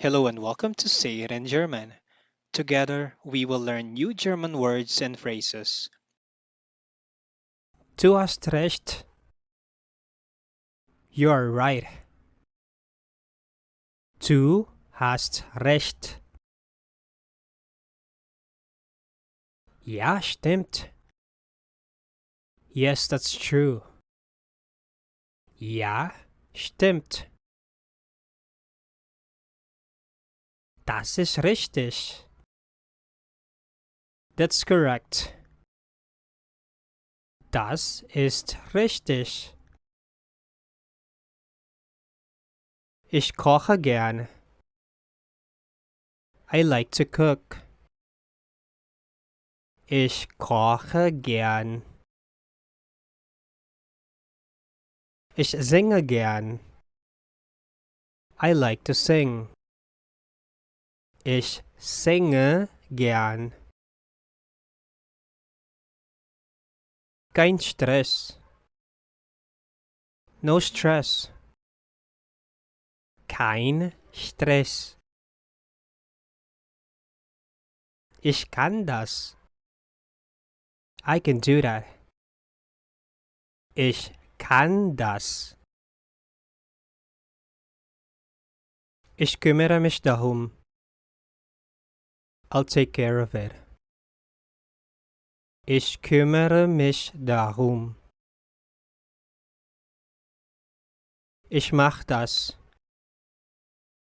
Hello and welcome to Say It in German. Together, we will learn new German words and phrases. Du hast recht. You're right. Du hast recht. Ja, stimmt. Yes, that's true. Ja, stimmt. Das ist richtig. That's correct. Das ist richtig. Ich koche gern. I like to cook. Ich koche gern. Ich singe gern. I like to sing. Ich singe gern. Kein Stress. No stress. Kein Stress. Ich kann das. I can do that. Ich kann das. Ich kümmere mich darum. I'll take care of it. Ich kümmere mich darum. Ich mach das.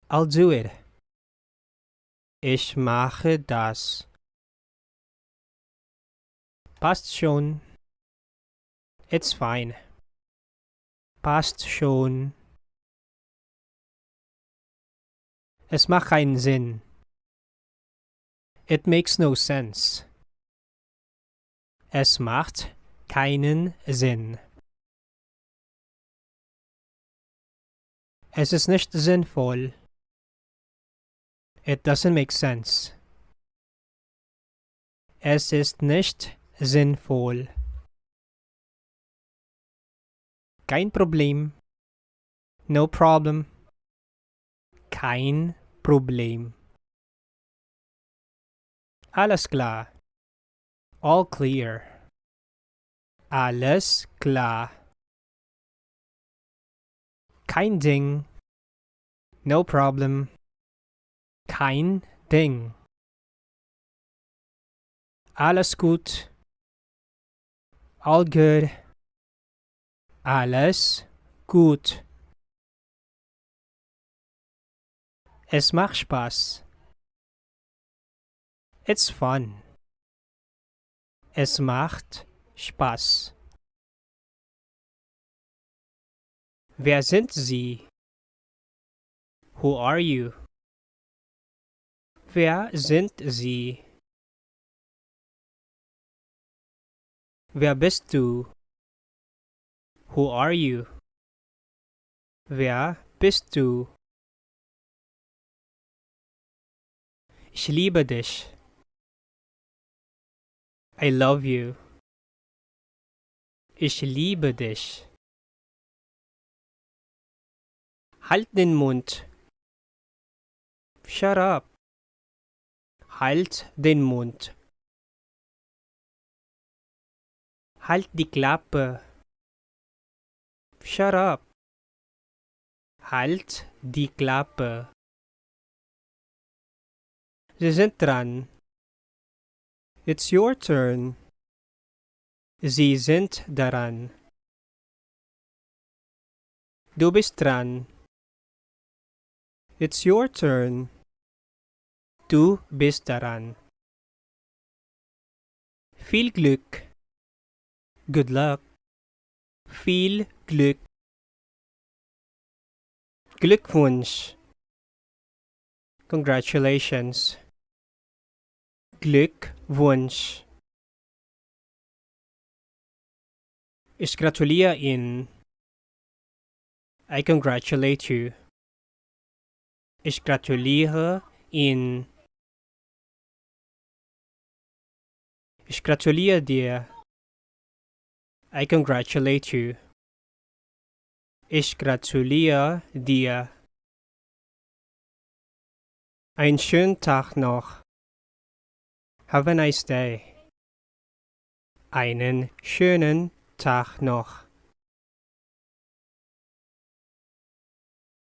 I'll do it. Ich mache das. Passt schon. It's fine. Passt schon. Es macht keinen Sinn. It makes no sense. Es macht keinen Sinn. Es ist nicht sinnvoll. It doesn't make sense. Es ist nicht sinnvoll. Kein Problem. No problem. Kein Problem. Alles klar. All clear. Alles klar. Kein Ding. No problem. Kein Ding. Alles gut. All good. Alles gut. Es macht Spaß. It's fun. Es macht Spaß. Wer sind Sie? Who are you? Wer sind Sie? Wer bist du? Who are you? Wer bist du? Ich liebe dich. I love you. Ich liebe dich. Halt den Mund. Shut up. Halt den Mund. Halt die Klappe. Shut up. Halt die Klappe. Sie sind dran. It's your turn. Sie sind daran. Du bist dran. It's your turn. Du bist daran. Viel Glück. Good luck. Viel Glück. Glückwunsch. Congratulations. Glückwunsch. Ich gratuliere Ihnen. I congratulate you. Ich gratuliere Ihnen. Ich gratuliere dir. I congratulate you. Ich gratuliere dir. Einen schönen Tag noch. Have a nice day. Einen schönen Tag noch.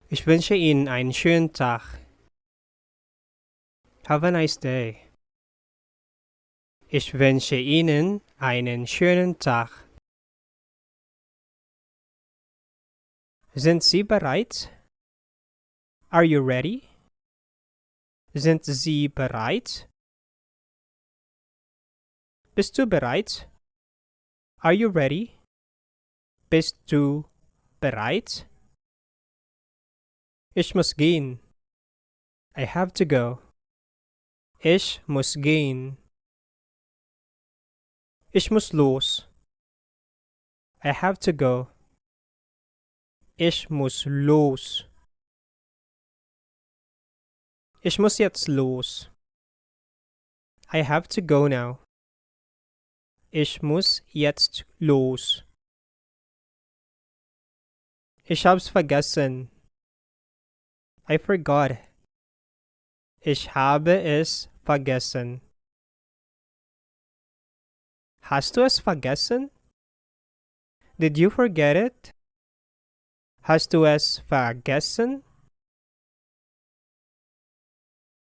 Ich wünsche Ihnen einen schönen Tag. Have a nice day. Ich wünsche Ihnen einen schönen Tag. Sind Sie bereit? Are you ready? Sind Sie bereit? Bist du bereit? Are you ready? Bist du bereit? Ich muss gehen. I have to go. Ich muss gehen. Ich muss los. I have to go. Ich muss los. Ich muss jetzt los. I have to go now. Ich muss jetzt los. Ich hab's vergessen. I forgot. Ich habe es vergessen. Hast du es vergessen? Did you forget it? Hast du es vergessen?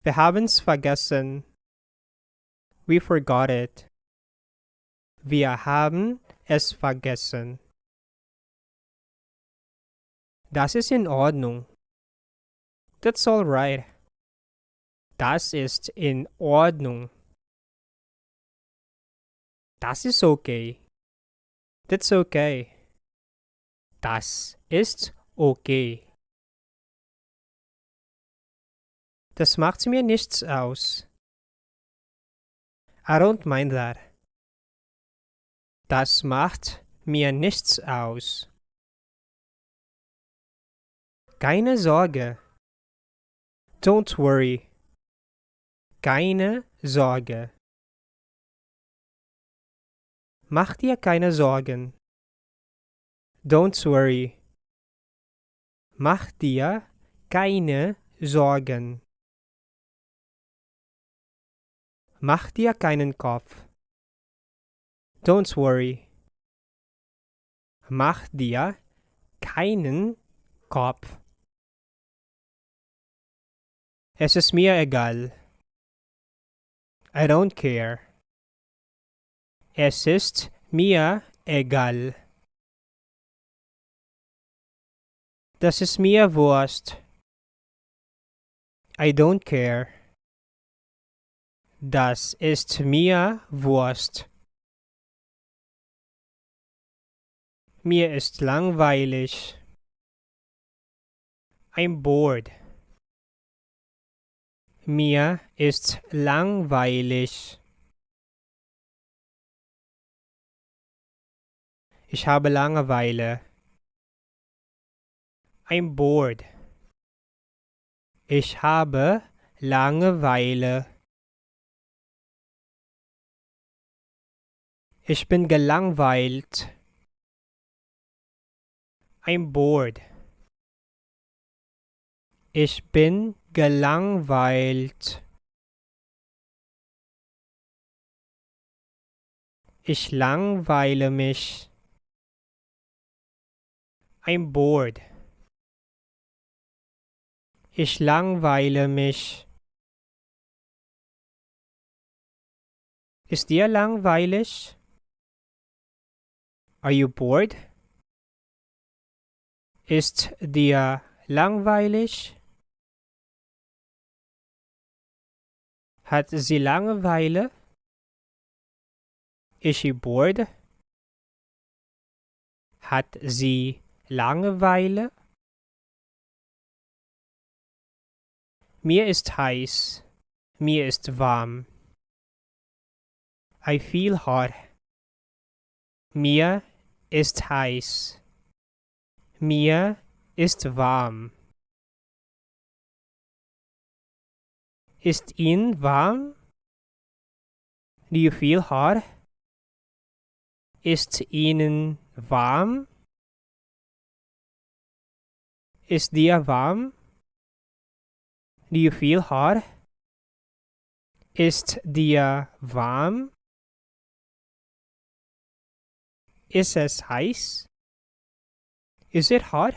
Wir haben's vergessen. We forgot it. Wir haben es vergessen. Das ist in Ordnung. That's all right. Das ist in Ordnung. Das ist okay. That's okay. Das ist okay. Das macht mir nichts aus. I don't mind that. Das macht mir nichts aus. Keine Sorge. Don't worry. Keine Sorge. Mach dir keine Sorgen. Don't worry. Mach dir keine Sorgen. Mach dir keinen Kopf. Don't worry. Mach dir keinen Kopf. Es ist mir egal. I don't care. Es ist mir egal. Das ist mir Wurst. I don't care. Das ist mir Wurst. Mir ist langweilig. I'm bored. Mir ist langweilig. Ich habe Langeweile. I'm bored. Ich habe Langeweile. Ich bin gelangweilt. I'm bored. Ich bin gelangweilt. Ich langweile mich. I'm bored. Ich langweile mich. Ist dir langweilig? Are you bored? Ist dir langweilig? Hat sie Langeweile? Is she bored? Hat sie Langeweile? Mir ist heiß. Mir ist warm. I feel hot. Mir ist heiß. Mir ist warm. Ist Ihnen warm? Do you feel hot? Ist Ihnen warm? Ist dir warm? Do you feel hot? Ist dir warm? Ist es heiß? Is it hot?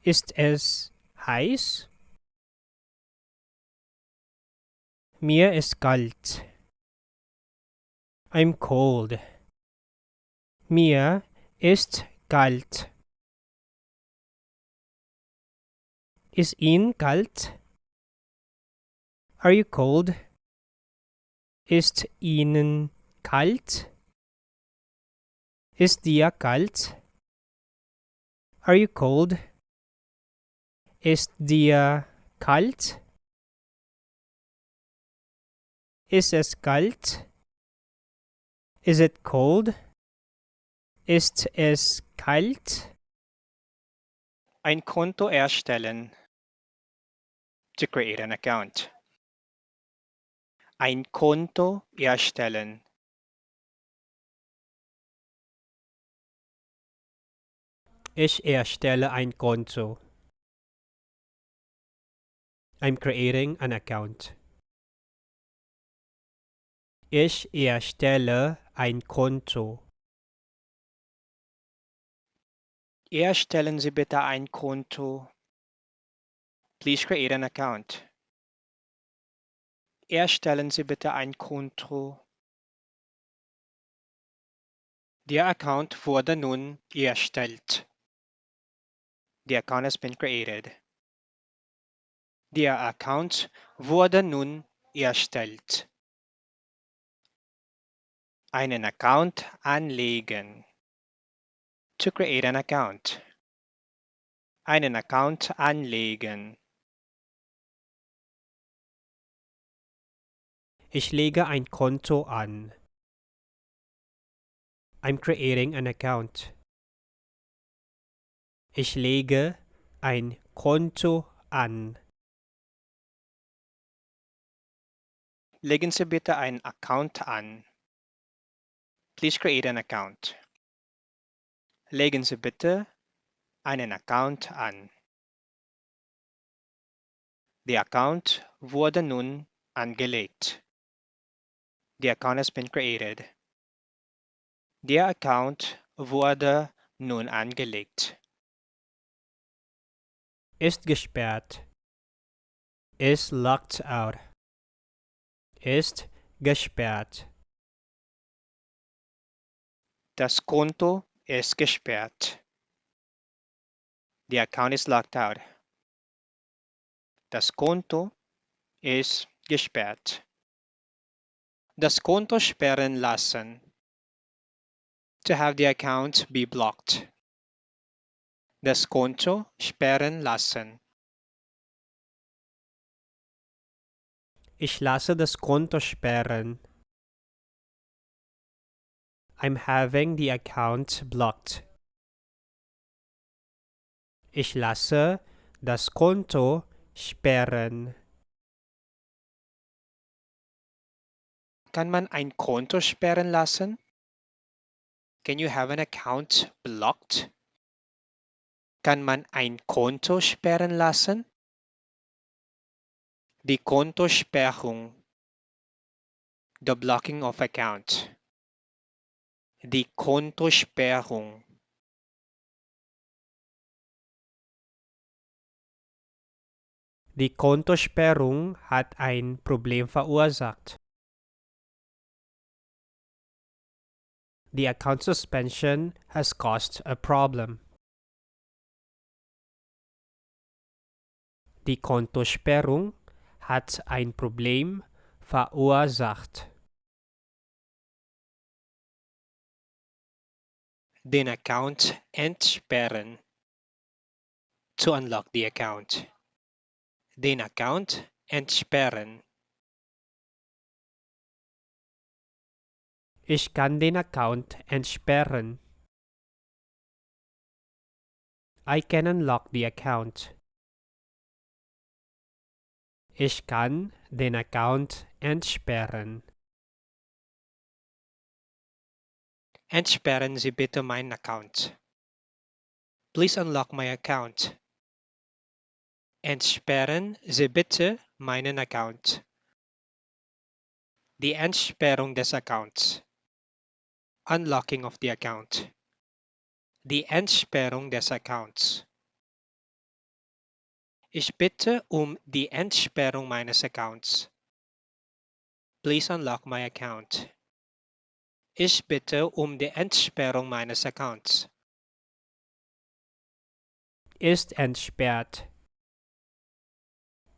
Ist es heiß? Mir ist kalt. I'm cold. Mir ist kalt. Ist Ihnen kalt? Are you cold? Ist Ihnen kalt? Ist dir kalt? Are you cold? Ist dir kalt? Ist es kalt? Is it cold? Ist es kalt? Ein Konto erstellen. To create an account. Ein Konto erstellen. Ich erstelle ein Konto. I'm creating an account. Ich erstelle ein Konto. Erstellen Sie bitte ein Konto. Please create an account. Erstellen Sie bitte ein Konto. Der Account wurde nun erstellt. The account has been created. Der Account wurde nun erstellt. Einen Account anlegen. To create an account. Einen Account anlegen. Ich lege ein Konto an. I'm creating an account. Ich lege ein Konto an. Legen Sie bitte einen Account an. Please create an account. Legen Sie bitte einen Account an. Der Account wurde nun angelegt. The account has been created. Der Account wurde nun angelegt. Ist gesperrt. Is locked out. Ist gesperrt. Das Konto ist gesperrt. The account is locked out. Das Konto ist gesperrt. Das Konto sperren lassen. To have the account be blocked. Das Konto sperren lassen. Ich lasse das Konto sperren. I'm having the account blocked. Ich lasse das Konto sperren. Kann man ein Konto sperren lassen? Can you have an account blocked? Kann man ein Konto sperren lassen? Die Kontosperrung. The blocking of account. Die Kontosperrung. Die Kontosperrung hat ein Problem verursacht. The account suspension has caused a problem. Die Kontosperrung hat ein Problem verursacht. Den Account entsperren. To unlock the account. Den Account entsperren. Ich kann den Account entsperren. I can unlock the account. Ich kann den Account entsperren. Entsperren Sie bitte meinen Account. Please unlock my account. Entsperren Sie bitte meinen Account. Die Entsperrung des Accounts. Unlocking of the account. Die Entsperrung des Accounts. Ich bitte die Entsperrung meines Accounts. Please unlock my account. Ich bitte die Entsperrung meines Accounts. Ist entsperrt.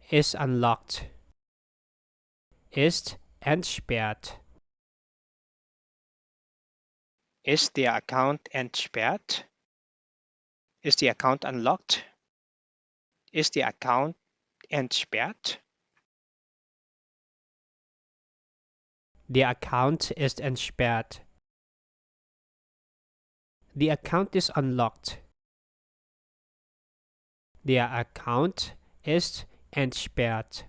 Ist unlocked. Ist entsperrt. Ist der Account entsperrt? Ist die Account unlocked? Ist die Account entsperrt? Der Account ist entsperrt. The account is unlocked. Der Account ist entsperrt.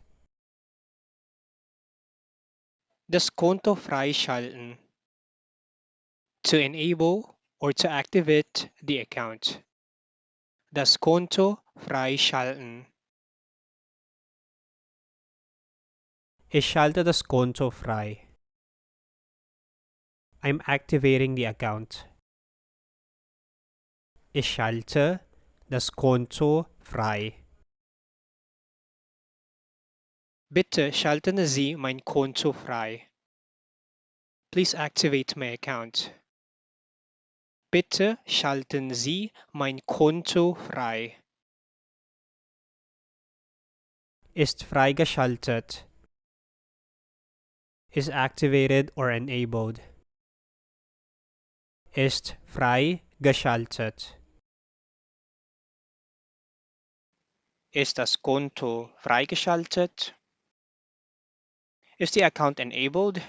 Das Konto freischalten. To enable or to activate the account. Das Konto freischalten. Ich schalte das Konto frei. I'm activating the account. Ich schalte das Konto frei. Bitte schalten Sie mein Konto frei. Please activate my account. Bitte schalten Sie mein Konto frei. Ist freigeschaltet. Is activated or enabled. Ist freigeschaltet. Ist das Konto freigeschaltet? Ist die Account enabled?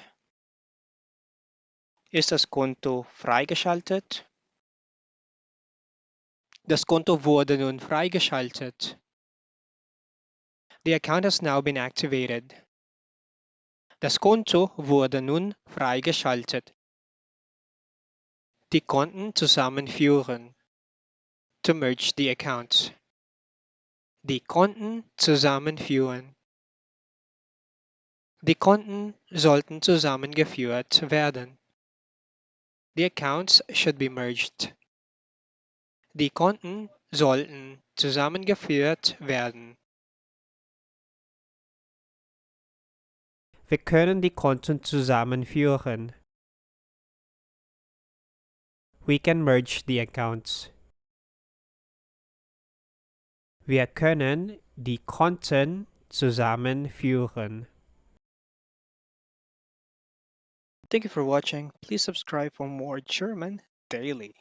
Ist das Konto freigeschaltet? Das Konto wurde nun freigeschaltet. The account has now been activated. Das Konto wurde nun freigeschaltet. Die Konten zusammenführen. To merge the accounts. Die Konten zusammenführen. Die Konten sollten zusammengeführt werden. The accounts should be merged. Die Konten sollten zusammengeführt werden. Wir können die Konten zusammenführen. We can merge the accounts. Wir können die Konten zusammenführen. Thank you for watching. Please subscribe for more German daily.